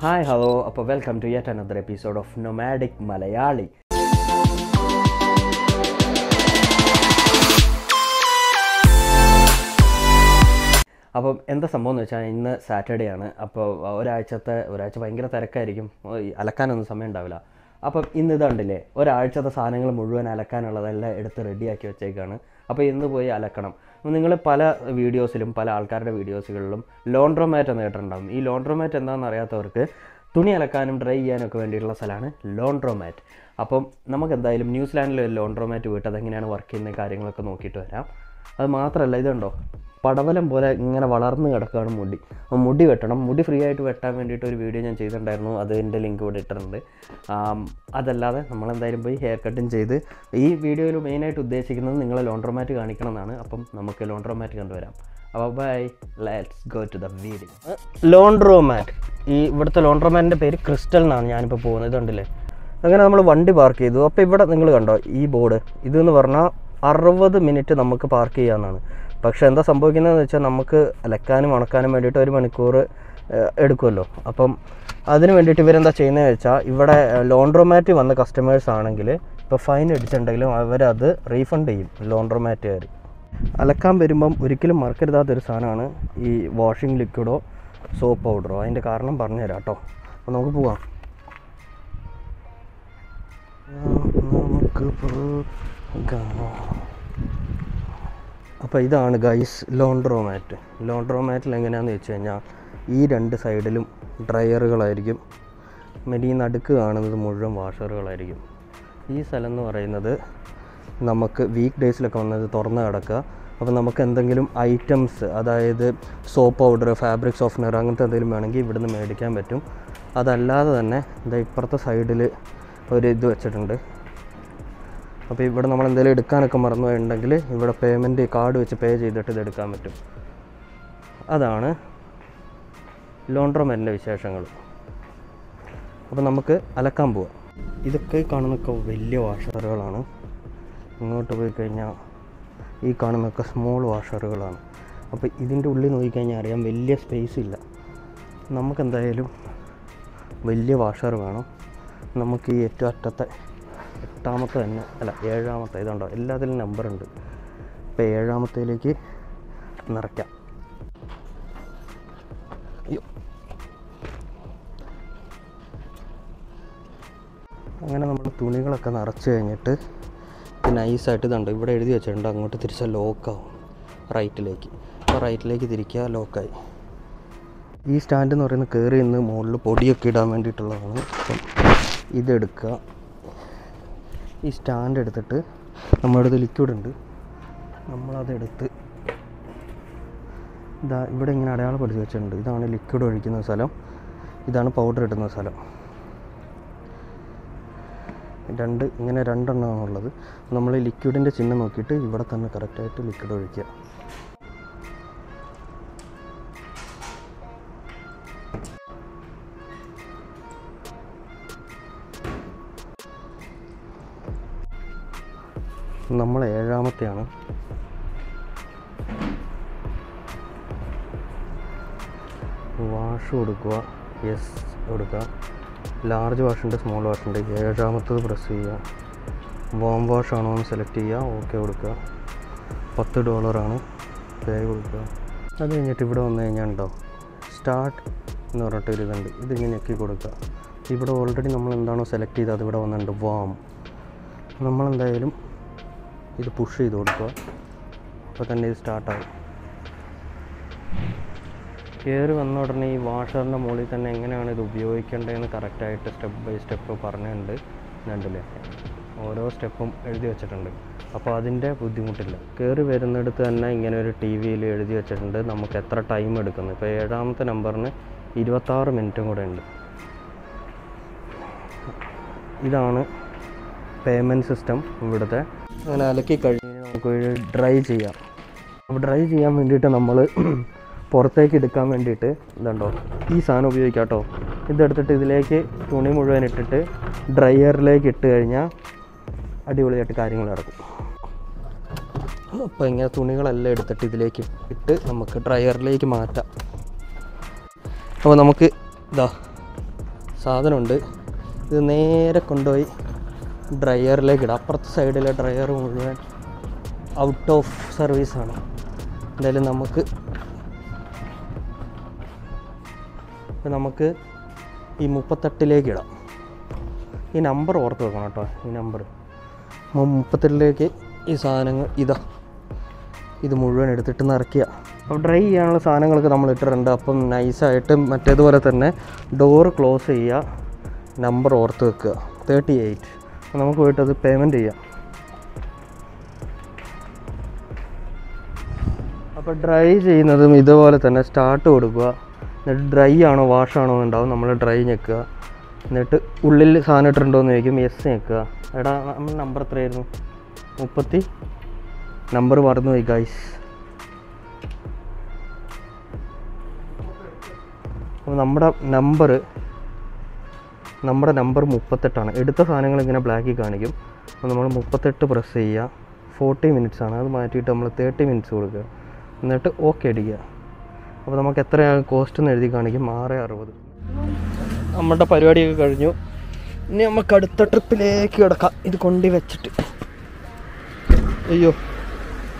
Hi, hello, welcome to yet another episode of Nomadic Malayali. അപ്പോൾ എന്താ സംഭവം എന്ന് വെച്ചാൽ ഇന്ന് സാറ്റർഡേ ആണ്. അപ്പോൾ ഒരാഴ്ച ഭയങ്കര തിരക്കായിരിക്കും, അലക്കാനൊന്നും സമയം ഉണ്ടാവില്ല. അപ്പം ഇന്ന് ഇതുണ്ടല്ലേ, ഒരാഴ്ചത്തെ സാധനങ്ങൾ മുഴുവൻ അലക്കാനുള്ളതെല്ലാം എടുത്ത് റെഡിയാക്കി വെച്ചേക്കാണ്. അപ്പോൾ ഇന്ന് പോയി അലക്കണം. നിങ്ങൾ പല വീഡിയോസിലും പല ആൾക്കാരുടെ വീഡിയോസുകളിലും ലോണ്ട്രോമാറ്റ് എന്ന് കേട്ടിട്ടുണ്ടാകും. ഈ ലോണ്ട്രോമാറ്റ് എന്താണെന്ന് അറിയാത്തവർക്ക് തുണി അലക്കാനും ഡ്രൈ ചെയ്യാനൊക്കെ വേണ്ടിയിട്ടുള്ള സ്ഥലമാണ് ലോണ്ട്രോമാറ്റ്. അപ്പം നമുക്ക് എന്തായാലും ന്യൂസിലാൻഡിൽ ഒരു ലോണ്ട്രോമാറ്റ് പോയിട്ട് അതെങ്ങനെയാണ് വർക്ക് ചെയ്യുന്ന കാര്യങ്ങളൊക്കെ നോക്കിയിട്ട് വരാം. അത് മാത്രമല്ല, ഇതുണ്ടോ പടവലം പോലെ ഇങ്ങനെ വളർന്ന് കിടക്കുകയാണ് മുടി. മുടി വെട്ടണം. മുടി ഫ്രീ ആയിട്ട് വെട്ടാൻ വേണ്ടിയിട്ട് ഒരു വീഡിയോ ഞാൻ ചെയ്തിട്ടുണ്ടായിരുന്നു, അതിൻ്റെ ലിങ്ക് ഇവിടെ ഇട്ടിട്ടുണ്ട്. അതല്ലാതെ നമ്മളെന്തായാലും പോയി ഹെയർ കട്ടിങ് ചെയ്ത് ഈ വീഡിയോയിൽ മെയിനായിട്ട് ഉദ്ദേശിക്കുന്നത് നിങ്ങളെ ലോണ്ട്രോമാറ്റ് കാണിക്കണം എന്നാണ്. അപ്പം നമുക്ക് ലോണ്ട്രോമാറ്റ് കണ്ടുവരാം. അപ്പോൾ bye, let's go to the video. Laundromat, ഈ ഇവിടുത്തെ ലോണ്ട്രോമാറ്റിൻ്റെ പേര് ക്രിസ്റ്റൽ എന്നാണ്. ഞാനിപ്പോൾ പോകുന്നത് ഇതുണ്ടല്ലേ. അങ്ങനെ നമ്മൾ വണ്ടി പാർക്ക് ചെയ്തു. അപ്പോൾ ഇവിടെ നിങ്ങൾ കണ്ടോ ഈ ബോർഡ്, ഇതെന്ന് പറഞ്ഞാൽ 60 മിനിറ്റ് നമുക്ക് പാർക്ക് ചെയ്യാമെന്നാണ്. പക്ഷേ എന്താ സംഭവിക്കുന്നതെന്ന് വെച്ചാൽ നമുക്ക് അലക്കാനും ഉണക്കാനും വേണ്ടിയിട്ട് 1 മണിക്കൂർ എടുക്കുമല്ലോ. അപ്പം അതിന് വേണ്ടിയിട്ട് ഇവരെന്താ ചെയ്യുന്നതെന്ന് വെച്ചാൽ, ഇവിടെ ലോണ്ട്രോമാറ്റ് വന്ന കസ്റ്റമേഴ്സ് ആണെങ്കിൽ ഇപ്പോൾ ഫൈൻ അടിച്ചിട്ടുണ്ടെങ്കിലും അവരത് റീഫണ്ട് ചെയ്യും ലോണ്ട്രോമാറ്റുകാർ. അലക്കാൻ വരുമ്പം ഒരിക്കലും മറക്കരുതാത്തൊരു സാധനമാണ് ഈ വാഷിംഗ് ലിക്വിഡോ സോപ്പ് പൗഡറോ. അതിൻ്റെ കാരണം പറഞ്ഞുതരാം കേട്ടോ. അപ്പോൾ നമുക്ക് പോവാം. അപ്പോൾ ഇതാണ് ഗൈസ് ലോണ്ട്രോമാറ്റ്. ലോണ്ട്രോമാറ്റിൽ എങ്ങനെയാണെന്ന് വെച്ച് കഴിഞ്ഞാൽ ഈ 2 സൈഡിലും ഡ്രയറുകളായിരിക്കും. ഈ നടുക്ക് കാണുന്നത് മുഴുവൻ വാഷറുകളായിരിക്കും. ഈ സ്ഥലം എന്ന് പറയുന്നത് നമുക്ക് വീക്ക് ഡേയ്സിലൊക്കെ വന്നത് തുറന്ന് കിടക്കുക. അപ്പോൾ നമുക്ക് എന്തെങ്കിലും ഐറ്റംസ്, അതായത് സോപ്പ് പൗഡർ, ഫാബ്രിക് സോഫ്റ്റ്നർ അങ്ങനത്തെ എന്തെങ്കിലും വേണമെങ്കിൽ ഇവിടുന്ന് മേടിക്കാൻ പറ്റും. അതല്ലാതെ തന്നെ ഇതാ ഇപ്പുറത്തെ സൈഡിൽ ഒരു ഇത് വെച്ചിട്ടുണ്ട്. അപ്പോൾ ഇവിടെ നമ്മൾ എന്തെങ്കിലും എടുക്കാനൊക്കെ മറന്നു പോയിട്ടുണ്ടെങ്കിൽ ഇവിടെ പേയ്മെൻറ്റ് കാർഡ് വെച്ച് പേ ചെയ്തിട്ട് ഇത് എടുക്കാൻ പറ്റും. അതാണ് ലോണ്ട്രോമാറ്റിൻ്റെ വിശേഷങ്ങൾ. അപ്പോൾ നമുക്ക് അലക്കാൻ പോവാം. ഇതൊക്കെ കാണുന്നൊക്കെ വലിയ വാഷറുകളാണ്. ഇങ്ങോട്ട് പോയി കഴിഞ്ഞാൽ ഈ കാണുന്നൊക്കെ സ്മോൾ വാഷറുകളാണ്. അപ്പോൾ ഇതിൻ്റെ ഉള്ളിൽ നോക്കിക്കഴിഞ്ഞാൽ അറിയാം വലിയ സ്പേസ് ഇല്ല. നമുക്കെന്തായാലും വലിയ വാഷർ വേണം. നമുക്ക് ഈ ഏറ്റവും അറ്റത്തെ 8ാമത്തെ തന്നെ അല്ല 7ാമത്തെ ഇതുണ്ടോ, എല്ലാത്തിലും നമ്പറുണ്ട്. ഇപ്പോൾ 7ാമത്തേലേക്ക് നിറയ്ക്കാം. അയ്യോ, അങ്ങനെ നമ്മൾ തുണികളൊക്കെ നിറച്ച് കഴിഞ്ഞിട്ട് നൈസായിട്ട് ഇതുണ്ട് ഇവിടെ എഴുതി വെച്ചിട്ടുണ്ട്, അങ്ങോട്ട് തിരിച്ചാൽ ലോക്കാവും റൈറ്റിലേക്ക്. അപ്പോൾ റൈറ്റിലേക്ക് തിരിക്കുക, ലോക്കായി. ഈ സ്റ്റാൻഡ് എന്ന് പറയുന്നത് കയറി നിന്ന് മുകളിൽ പൊടിയൊക്കെ ഇടാൻ വേണ്ടിയിട്ടുള്ളതാണ്. അപ്പം ഇതെടുക്കുക. ഈ സ്റ്റാൻഡ് എടുത്തിട്ട് നമ്മുടെ അടുത്ത് ലിക്വിഡ് ഉണ്ട്, നമ്മളതെടുത്ത് ഇതാ ഇവിടെ ഇങ്ങനെ അടയാളപ്പെടുത്തി വെച്ചിട്ടുണ്ട്. ഇതാണ് ലിക്വിഡ് ഒഴിക്കുന്ന സ്ഥലം, ഇതാണ് പൗഡർ ഇടുന്ന സ്ഥലം. ഇങ്ങനെ 2 എണ്ണമാണുള്ളത്. നമ്മൾ ലിക്വിഡിൻ്റെ ചിഹ്നം നോക്കിയിട്ട് ഇവിടെ തന്നെ കറക്റ്റായിട്ട് ലിക്വിഡ് ഒഴിക്കുക. നമ്മൾ 7ാമത്തെയാണ്. വാഷ് കൊടുക്കുക, യെസ് കൊടുക്കുക. ലാർജ് വാഷുണ്ട്, സ്മോൾ വാഷുണ്ട്. 7ാമത്തത് പ്രസ് ചെയ്യുക. വാം വാഷ് ആണോ എന്ന് സെലക്ട് ചെയ്യുക, ഓക്കെ കൊടുക്കുക. $10 പേ കൊടുക്കുക. അത് കഴിഞ്ഞിട്ട് ഇവിടെ വന്നു കഴിഞ്ഞാൽ ഉണ്ടോ സ്റ്റാർട്ട് എന്ന് പറഞ്ഞിട്ട് ഒരു ഇതുണ്ട്, ഇതിങ്ങനെ ഞെക്കി കൊടുക്കുക. ഇവിടെ ഓൾറെഡി നമ്മൾ എന്താണോ സെലക്ട് ചെയ്തത് അതിവിടെ വന്നിട്ടുണ്ട് വാം. നമ്മളെന്തായാലും ഇത് പുഷ് ചെയ്ത് കൊടുക്കുക. അപ്പോൾ തന്നെ ഇത് സ്റ്റാർട്ടാകും. കയറി വന്ന ഉടനെ ഈ വാഷറിൻ്റെ മുകളിൽ തന്നെ എങ്ങനെയാണ് ഇത് ഉപയോഗിക്കേണ്ടതെന്ന് കറക്റ്റായിട്ട് സ്റ്റെപ്പ് ബൈ സ്റ്റെപ്പ് പറഞ്ഞിട്ടുണ്ട്. കണ്ടില്ലേ, ഓരോ സ്റ്റെപ്പും എഴുതി വെച്ചിട്ടുണ്ട്. അപ്പോൾ അതിൻ്റെ ബുദ്ധിമുട്ടില്ല. കയറി വരുന്നിടത്ത് തന്നെ ഇങ്ങനെ ഒരു TV-യിൽ എഴുതി വെച്ചിട്ടുണ്ട് നമുക്ക് എത്ര ടൈം എടുക്കുന്നത്. ഇപ്പോൾ 7ാമത്തെ നമ്പറിന് 26 മിനിറ്റും കൂടെ ഉണ്ട്. ഇതാണ് പേയ്മെൻറ്റ് സിസ്റ്റം ഇവിടുത്തെ. അങ്ങനെ അലക്കി കഴിഞ്ഞ് നമുക്ക് ഡ്രൈ ചെയ്യാം. അപ്പോൾ ഡ്രൈ ചെയ്യാൻ വേണ്ടിയിട്ട് നമ്മൾ പുറത്തേക്ക് എടുക്കാൻ വേണ്ടിയിട്ട് ഇതുണ്ടോ ഈ സാധനം ഉപയോഗിക്കാം കേട്ടോ. ഇതെടുത്തിട്ട് ഇതിലേക്ക് തുണി മുഴുവൻ ഇട്ടിട്ട് ഡ്രയറിലേക്ക് ഇട്ട് കഴിഞ്ഞാൽ അടിപൊളിയായിട്ട് കാര്യങ്ങൾ നടക്കും. അപ്പോൾ ഇങ്ങനെ തുണികളെല്ലാം എടുത്തിട്ട് ഇതിലേക്ക് ഇട്ട് നമുക്ക് ഡ്രയറിലേക്ക് മാറ്റാം. അപ്പോൾ നമുക്ക് ഇതാ സാധനമുണ്ട്. ഇത് നേരെ കൊണ്ടുപോയി ഡ്രയറിലേക്ക് ഇടാം. അപ്പുറത്തെ സൈഡിലെ ഡ്രയർ മുഴുവൻ ഔട്ട് ഓഫ് സർവീസാണ്. എന്തായാലും നമുക്ക് ഈ 38ലേക്ക് ഇടാം. ഈ നമ്പർ ഓർത്ത് വെക്കണം കേട്ടോ. ഈ നമ്പർ 38ലേക്ക് ഈ സാധനങ്ങൾ ഇത് മുഴുവൻ എടുത്തിട്ട് നിറയ്ക്കുക. അപ്പോൾ ഡ്രൈ ചെയ്യാനുള്ള സാധനങ്ങളൊക്കെ നമ്മൾ ഇട്ടിട്ടുണ്ട്. അപ്പം നൈസായിട്ട് മറ്റേതുപോലെ തന്നെ ഡോറ് ക്ലോസ് ചെയ്യുക, നമ്പർ ഓർത്ത് വെക്കുക 38. അപ്പോൾ നമുക്ക് പോയിട്ട് അത് പേയ്മെൻറ്റ് ചെയ്യാം. അപ്പോൾ ഡ്രൈ ചെയ്യുന്നതും ഇതുപോലെ തന്നെ സ്റ്റാർട്ട് കൊടുക്കുക. എന്നിട്ട് ഡ്രൈ ആണോ വാഷാണോ എന്നുണ്ടാവും. നമ്മൾ ഡ്രൈ ഞെക്കുക. എന്നിട്ട് ഉള്ളിൽ സാധനം ഇട്ടിട്ടുണ്ടോയെന്ന് ചോദിക്കും. യെസ് ഞെക്കുക. എടാ നമ്മൾ നമ്പർ എത്രയായിരുന്നു? 30. നമ്പർ മറന്നുപോയി ഗൈസ്. അപ്പോൾ നമ്മുടെ നമ്പർ 38ആണ്. എടുത്ത സാധനങ്ങൾ ഇങ്ങനെ ബ്ലാക്കിൽ കാണിക്കും. അപ്പോൾ നമ്മൾ 38 പ്രസ് ചെയ്യുക. 40 മിനിറ്റ്സ് ആണ്. അത് മാറ്റിയിട്ട് നമ്മൾ 30 മിനിറ്റ്സ് കൊടുക്കുക. എന്നിട്ട് ഓക്കെ അടിക്കുക. അപ്പോൾ നമുക്ക് എത്രയാണ് കോസ്റ്റ് എന്ന് എഴുതി കാണിക്കും. 660. നമ്മുടെ പരിപാടിയൊക്കെ കഴിഞ്ഞു. ഇനി നമുക്ക് അടുത്ത ട്രിപ്പിലേക്ക് കിടക്കാം. ഇത് കൊണ്ടു വെച്ചിട്ട് അയ്യോ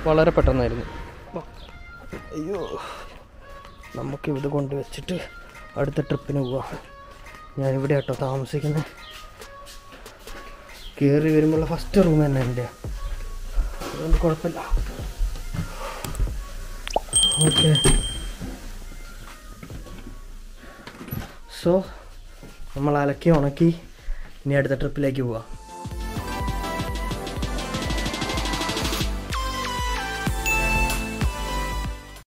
വളരെ പെട്ടെന്നായിരുന്നു. അയ്യോ നമുക്കിത് കൊണ്ട് വെച്ചിട്ട് അടുത്ത ട്രിപ്പിന് പോവാം. ഞാനിവിടെ കേട്ടോ താമസിക്കുന്നത്. കയറി വരുമ്പോഴുള്ള ഫസ്റ്റ് റൂം തന്നെ എൻ്റെ, അതുകൊണ്ട് കുഴപ്പമില്ല. ഓക്കെ, സോ നമ്മൾ അലക്കി ഉണക്കി ഇനി അടുത്ത ട്രിപ്പിലേക്ക് പോവാം.